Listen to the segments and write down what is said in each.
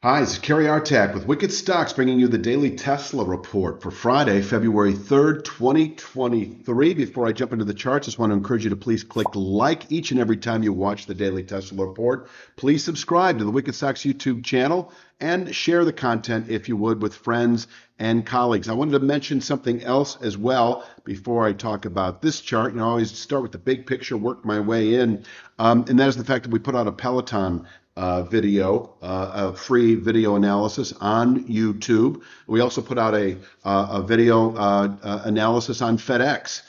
Hi, this is Kerry Artak with Wicked Stocks bringing you the daily Tesla report for Friday, February 3rd, 2023. Before I jump into the charts, I just want to encourage you to please click like each and every time you watch the daily Tesla report. Please subscribe to the Wicked Stocks YouTube channel and share the content, if you would, with friends and colleagues. I wanted to mention something else as well before I talk about this chart. I always start with the big picture, work my way in, and that is the fact that we put out a Peloton a free video analysis on YouTube. We also put out a video analysis on FedEx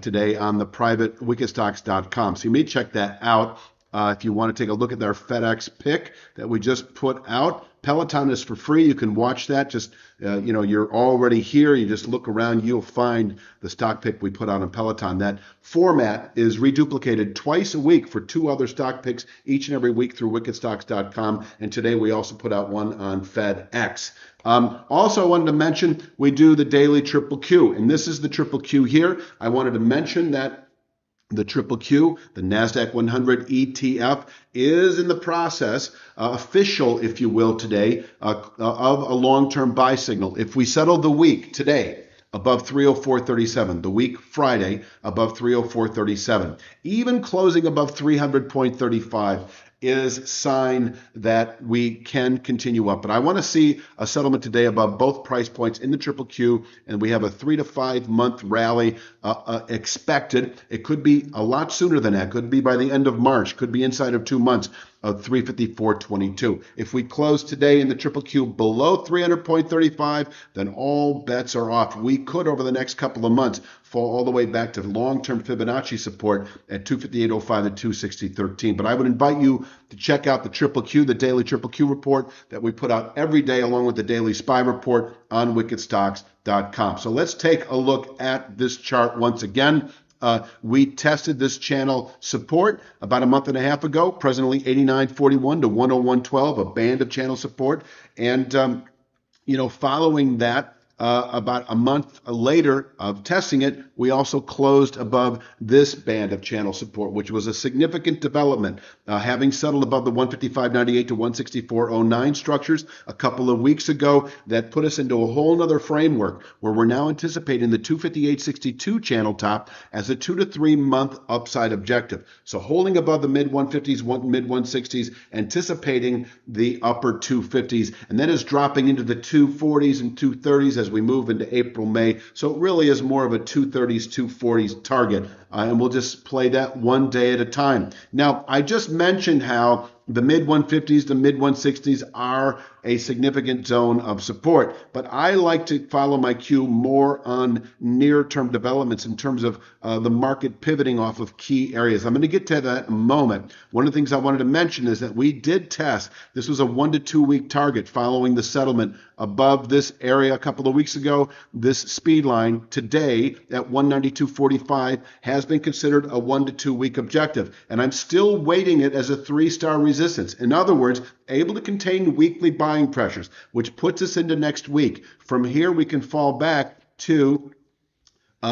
today on the private wikistocks.com. So you may check that out if you want to take a look at our FedEx pick that we just put out. Peloton is for free. You can watch that. Just, you're already here. You just look around. You'll find the stock pick we put out on Peloton. That format is reduplicated twice a week for two other stock picks each and every week through wikistocks.com. And today we also put out one on FedEx. Also, I wanted to mention we do the daily triple Q. And this is the triple Q here. I wanted to mention that the triple Q, the Nasdaq 100 ETF, is in the process, official, if you will, today, of a long-term buy signal. If we settle the week today above 304.37, the week Friday above 304.37, even closing above 300.35, is sign that we can continue up. But I want to see a settlement today above both price points in the triple Q, and we have a 3 to 5 month rally expected. It could be a lot sooner than that. Could be by the end of March. Could be inside of 2 months of 354.22. If we close today in the triple Q below 300.35, then all bets are off. We could, over the next couple of months, fall all the way back to long-term Fibonacci support at 258.05 and 260.13. But I would invite you to check out the triple Q, the daily triple Q report that we put out every day, along with the daily SPY report on wikidstocks.com. So let's take a look at this chart once again. We tested this channel support about a month and a half ago, presently 89.41 to 101.12, a band of channel support. And, following that, about a month later of testing it, we also closed above this band of channel support, which was a significant development, having settled above the 155.98 to 164.09 structures a couple of weeks ago. That put us into a whole nother framework where we're now anticipating the 258.62 channel top as a 2 to 3 month upside objective. So holding above the mid 150s, mid 160s, anticipating the upper 250s, and then is dropping into the 240s and 230s as we move into April, May. So it really is more of a 230s, 240s target. And we'll just play that one day at a time. Now, I just mentioned how the mid 150s to mid 160s are a significant zone of support, but I like to follow my cue more on near-term developments in terms of the market pivoting off of key areas. I'm going to get to that in a moment. One of the things I wanted to mention is that we did test. This was a 1 to 2 week target following the settlement above this area a couple of weeks ago. This speed line today at 192.45 has been considered a 1 to 2 week objective, and I'm still weighting it as a 3-star resistance. In other words, able to contain weekly buying pressures, which puts us into next week. From here, we can fall back to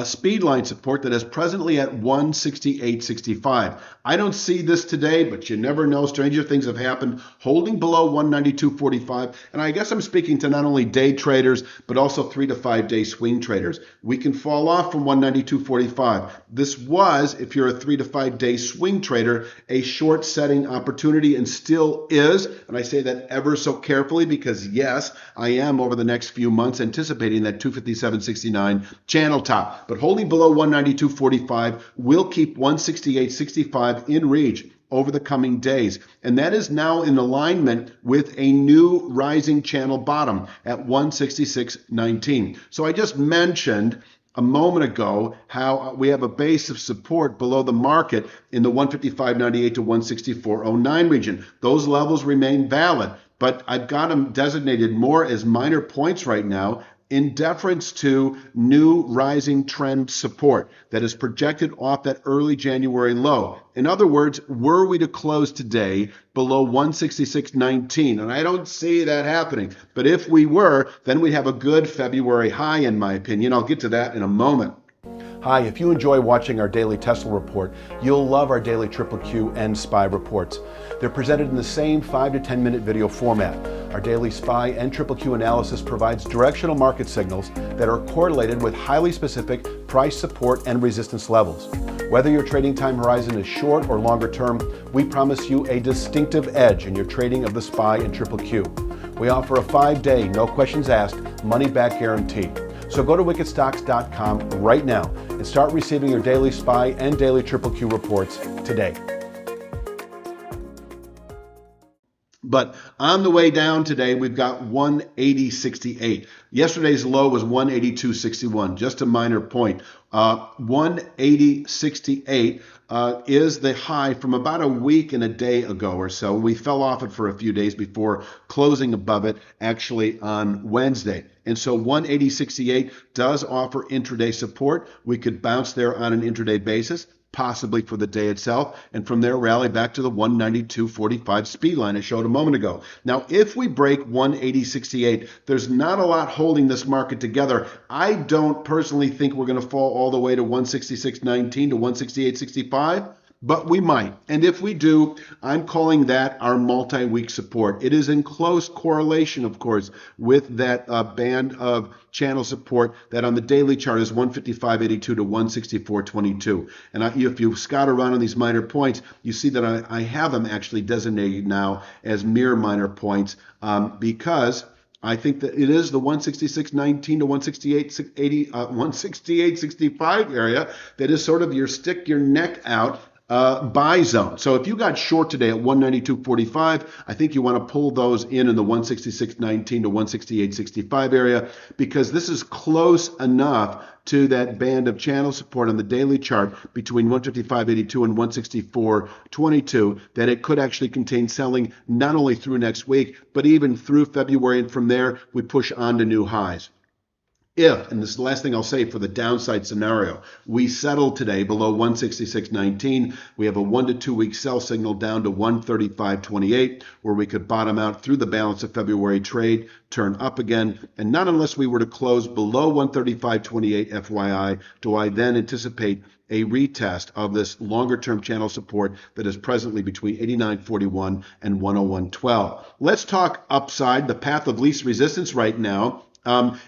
speed line support that is presently at 168.65. I don't see this today, but you never know. Stranger things have happened, holding below 192.45. And I guess I'm speaking to not only day traders, but also 3 to 5 day swing traders. We can fall off from 192.45. This was, if you're a 3 to 5 day swing trader, a short setting opportunity, and still is. And I say that ever so carefully because, yes, I am over the next few months anticipating that 257.69 channel top. But holding below 192.45 will keep 168.65 in reach over the coming days. And that is now in alignment with a new rising channel bottom at 166.19. So I just mentioned a moment ago how we have a base of support below the market in the 155.98 to 164.09 region. Those levels remain valid, but I've got them designated more as minor points right now in deference to new rising trend support that is projected off that early January low. In other words, were we to close today below 166.19, and I don't see that happening, but if we were, then we have a good February high, in my opinion. I'll get to that in a moment. Hi, if you enjoy watching our daily Tesla report, you'll love our daily Triple Q and SPY reports. They're presented in the same 5 to 10 minute video format. Our daily SPY and Triple Q analysis provides directional market signals that are correlated with highly specific price support and resistance levels. Whether your trading time horizon is short or longer term, we promise you a distinctive edge in your trading of the SPY and Triple Q. We offer a 5-day, no questions asked, money-back guarantee. So go to wickedstocks.com right now and start receiving your daily SPY and daily Triple Q reports today. But on the way down today, we've got 180.68. Yesterday's low was 182.61, just a minor point. 180.68 is the high from about a week and a day ago or so. We fell off it for a few days before closing above it actually on Wednesday. And so 180.68 does offer intraday support. We could bounce there on an intraday basis, possibly for the day itself, and from there rally back to the 192.45 speed line I showed a moment ago. Now, if we break 180.68, there's not a lot holding this market together. I don't personally think we're going to fall all the way to 166.19 to 168.65. But we might. And if we do, I'm calling that our multi-week support. It is in close correlation, of course, with that band of channel support that on the daily chart is 155.82 to 164.22. And if you scout around on these minor points, you see that I have them actually designated now as mere minor points because I think that it is the 166.19 to 168.65 area that is sort of your stick your neck out buy zone. So if you got short today at 192.45, I think you want to pull those in the 166.19 to 168.65 area because this is close enough to that band of channel support on the daily chart between 155.82 and 164.22 that it could actually contain selling not only through next week, but even through February. And from there, we push on to new highs. If, and this is the last thing I'll say for the downside scenario, we settle today below 166.19, we have a 1 to 2 week sell signal down to 135.28, where we could bottom out through the balance of February trade, turn up again, and not unless we were to close below 135.28 FYI, do I then anticipate a retest of this longer term channel support that is presently between 89.41 and 101.12. Let's talk upside, the path of least resistance right now.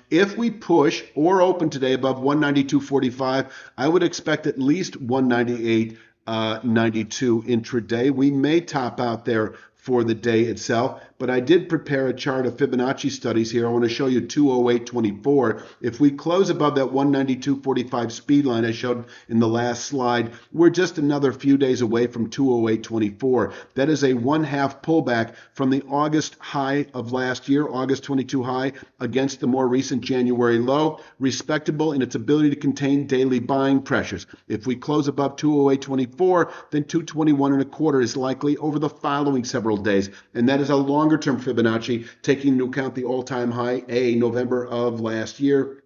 If we push or open today above 192.45, I would expect at least 198.92 intraday. We may top out there for the day itself, but I did prepare a chart of Fibonacci studies here. I want to show you 208.24. If we close above that 192.45 speed line I showed in the last slide, we're just another few days away from 208.24. That is a 1/2 pullback from the August high of last year, August 22 high, against the more recent January low, respectable in its ability to contain daily buying pressures. If we close above 208.24, then 221.25 is likely over the following several days, and that is a longer term Fibonacci, taking into account the all-time high, November of last year.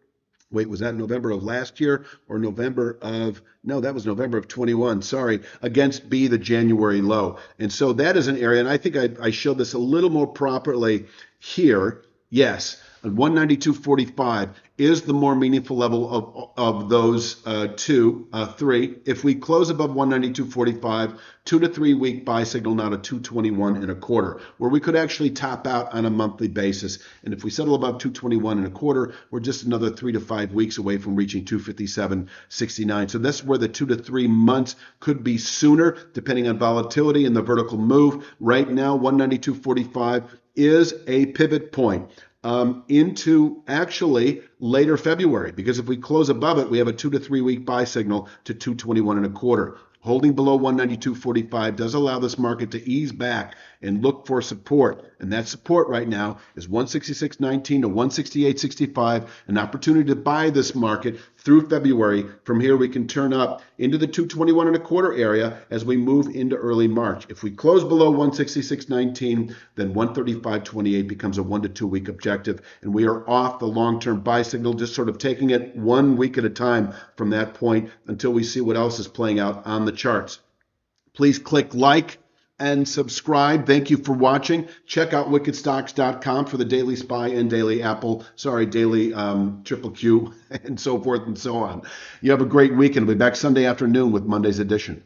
Wait, was that November of last year or November of, no, that was November of 21, sorry, against B, the January low. And so that is an area, and I think I showed this a little more properly here. Yes, 192.45 is the more meaningful level of those three. If we close above 192.45, 2 to 3 week buy signal now to 221.25, where we could actually top out on a monthly basis. And if we settle above 221.25, we're just another 3 to 5 weeks away from reaching 257.69. So that's where the 2 to 3 months could be sooner, depending on volatility and the vertical move. Right now, 192.45 is a pivot point into actually later February, because if we close above it, we have a 2 to 3 week buy signal to 221.25. Holding below 192.45 does allow this market to ease back and look for support. And that support right now is 166.19 to 168.65, an opportunity to buy this market through February. From here, we can turn up into the 221.25 area as we move into early March. If we close below 166.19, then 135.28 becomes a 1 to 2 week objective. And we are off the long-term buy signal, just sort of taking it 1 week at a time from that point until we see what else is playing out on the charts. Please click like and subscribe. Thank you for watching. Check out wickedstocks.com for the daily SPY and daily daily triple Q and so forth and so on. You have a great weekend. We'll be back Sunday afternoon with Monday's edition.